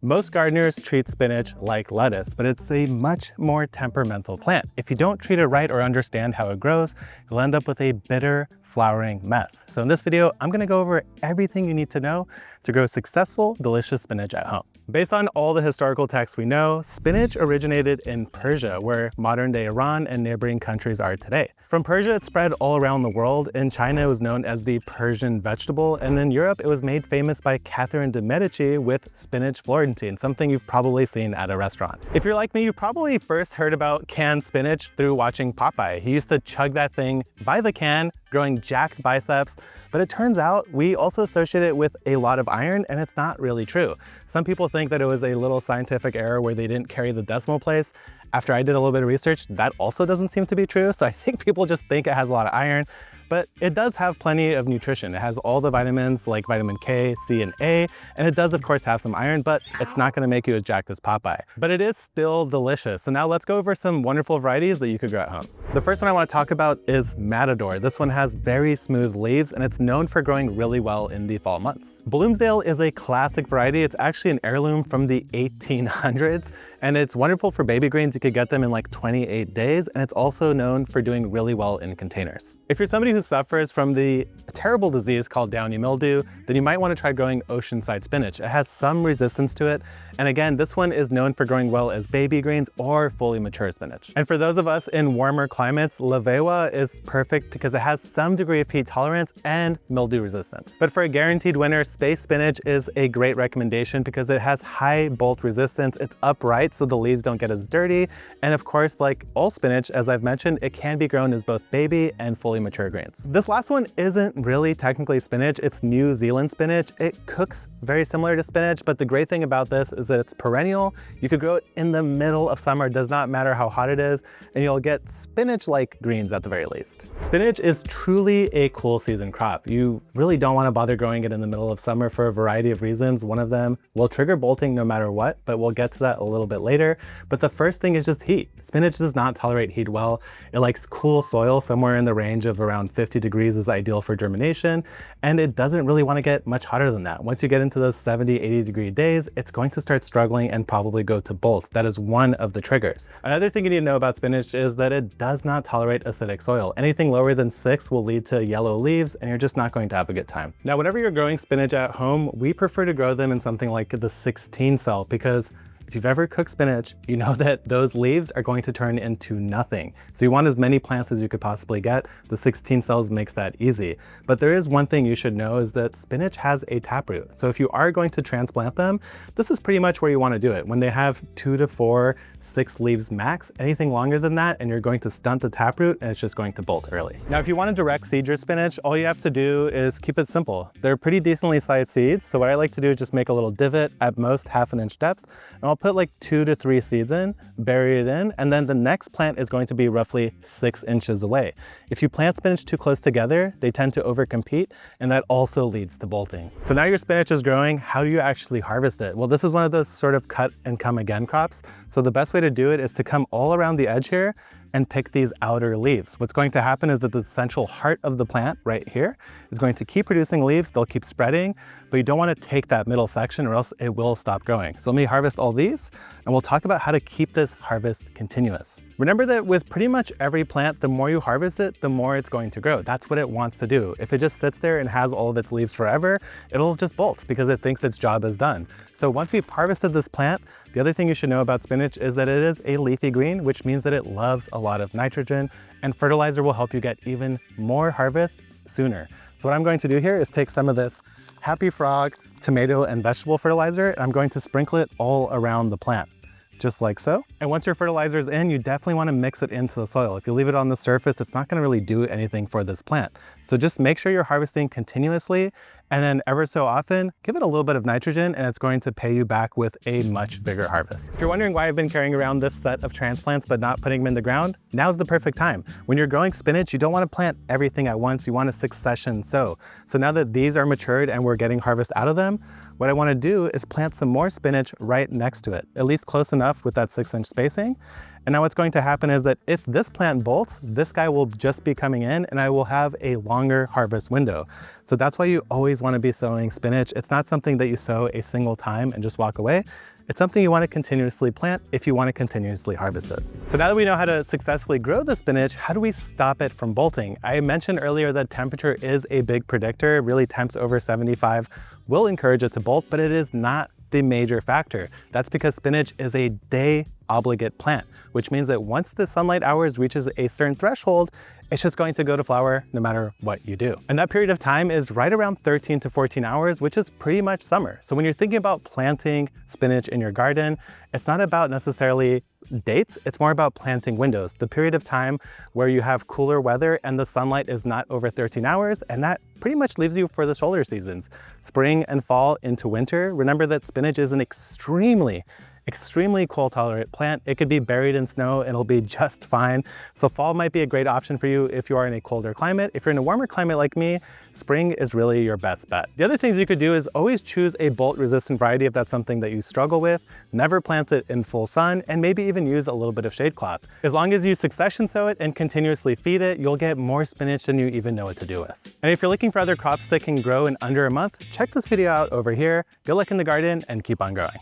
Most gardeners treat spinach like lettuce, but it's a much more temperamental plant. If you don't treat it right or understand how it grows, you'll end up with a bitter, flowering mess. So in this video, I'm gonna go over everything you need to know to grow successful, delicious spinach at home. Based on all the historical texts we know, spinach originated in Persia, where modern-day Iran and neighboring countries are today. From Persia, it spread all around the world. In China, it was known as the Persian vegetable, and in Europe, it was made famous by Catherine de' Medici with spinach Florentine, something you've probably seen at a restaurant. If you're like me, you probably first heard about canned spinach through watching Popeye. He used to chug that thing by the can, growing jacked biceps, but it turns out we also associate it with a lot of iron, and it's not really true. Some people think that it was a little scientific error where they didn't carry the decimal place. After I did a little bit of research, that also doesn't seem to be true, so I think people just think it has a lot of iron, but it does have plenty of nutrition. It has all the vitamins like vitamin K, C, and A, and it does of course have some iron, but it's not gonna make you as jacked as Popeye. But it is still delicious. So now let's go over some wonderful varieties that you could grow at home. The first one I wanna talk about is Matador. This one has very smooth leaves, and it's known for growing really well in the fall months. Bloomsdale is a classic variety. It's actually an heirloom from the 1800s, and it's wonderful for baby greens. You could get them in like 28 days, and it's also known for doing really well in containers. If you're somebody who suffers from the terrible disease called downy mildew, then you might want to try growing oceanside spinach. It has some resistance to it, and again, this one is known for growing well as baby greens or fully mature spinach. And for those of us in warmer climates, Levewa is perfect because it has some degree of heat tolerance and mildew resistance. But for a guaranteed winner, space spinach is a great recommendation because it has high bolt resistance. It's upright, so the leaves don't get as dirty. And of course, like all spinach, as I've mentioned, it can be grown as both baby and fully mature greens. This last one isn't really technically spinach, it's New Zealand spinach. It cooks very similar to spinach, but the great thing about this is that it's perennial. You could grow it in the middle of summer, it does not matter how hot it is, and you'll get spinach-like greens at the very least. Spinach is truly a cool season crop. You really don't want to bother growing it in the middle of summer for a variety of reasons. One of them will trigger bolting no matter what, but we'll get to that a little bit later. But the first thing is just heat. Spinach does not tolerate heat well. It likes cool soil, somewhere in the range of around 50 degrees is ideal for germination, and it doesn't really want to get much hotter than that. Once you get into those 70, 80 degree days, it's going to start struggling and probably go to bolt. That is one of the triggers. Another thing you need to know about spinach is that it does not tolerate acidic soil. Anything lower than 6 will lead to yellow leaves, and you're just not going to have a good time. Now, whenever you're growing spinach at home, we prefer to grow them in something like the 16 cell because if you've ever cooked spinach, you know that those leaves are going to turn into nothing. So you want as many plants as you could possibly get. The 16 cells makes that easy. But there is one thing you should know is that spinach has a taproot. So if you are going to transplant them, this is pretty much where you want to do it. When they have 2 to 4, 6 leaves max, anything longer than that, and you're going to stunt the taproot, and it's just going to bolt early. Now, if you want to direct seed your spinach, all you have to do is keep it simple. They're pretty decently sized seeds. So what I like to do is just make a little divot at most 1/2 inch depth, and I'll put like 2 to 3 seeds in, bury it in, and then the next plant is going to be roughly 6 inches away. If you plant spinach too close together, they tend to overcompete, and that also leads to bolting. So now your spinach is growing, how do you actually harvest it? Well, this is one of those sort of cut and come again crops. So the best way to do it is to come all around the edge here and pick these outer leaves. What's going to happen is that the central heart of the plant right here is going to keep producing leaves. They'll keep spreading, but you don't want to take that middle section or else it will stop growing. So let me harvest all these, and we'll talk about how to keep this harvest continuous. Remember that with pretty much every plant, the more you harvest it, the more it's going to grow. That's what it wants to do. If it just sits there and has all of its leaves forever, it'll just bolt because it thinks its job is done. So once we've harvested this plant, the other thing you should know about spinach is that it is a leafy green, which means that it loves a lot of nitrogen, and fertilizer will help you get even more harvest sooner. So what I'm going to do here is take some of this Happy Frog tomato and vegetable fertilizer, and I'm going to sprinkle it all around the plant, just like so. And once your fertilizer is in, you definitely want to mix it into the soil. If you leave it on the surface, it's not going to really do anything for this plant. So just make sure you're harvesting continuously, and then ever so often, give it a little bit of nitrogen, and it's going to pay you back with a much bigger harvest. If you're wondering why I've been carrying around this set of transplants but not putting them in the ground, now's the perfect time. When you're growing spinach, you don't want to plant everything at once. You want a succession sow. So now that these are matured and we're getting harvest out of them, what I want to do is plant some more spinach right next to it, at least close enough with that 6-inch spacing. And now what's going to happen is that if this plant bolts, this guy will just be coming in and I will have a longer harvest window. So that's why you always want to be sowing spinach. It's not something that you sow a single time and just walk away. It's something you want to continuously plant if you want to continuously harvest it. So now that we know how to successfully grow the spinach, how do we stop it from bolting? I mentioned earlier that temperature is a big predictor. Really, temps over 75 will encourage it to bolt, but it is not the major factor. That's because spinach is a day obligate plant, which means that once the sunlight hours reaches a certain threshold, it's just going to go to flower no matter what you do. And that period of time is right around 13 to 14 hours, which is pretty much summer. So when you're thinking about planting spinach in your garden, it's not about necessarily dates, it's more about planting windows, the period of time where you have cooler weather and the sunlight is not over 13 hours, and that pretty much leaves you for the shoulder seasons, spring and fall into winter. Remember that spinach is an extremely cold tolerant plant. It could be buried in snow and it'll be just fine. So fall might be a great option for you if you are in a colder climate. If you're in a warmer climate like me, spring is really your best bet. The other things you could do is always choose a bolt resistant variety if that's something that you struggle with. Never plant it in full sun and maybe even use a little bit of shade cloth. As long as you succession sow it and continuously feed it, you'll get more spinach than you even know what to do with. And if you're looking for other crops that can grow in under a month, check this video out over here. Good luck in the garden and keep on growing.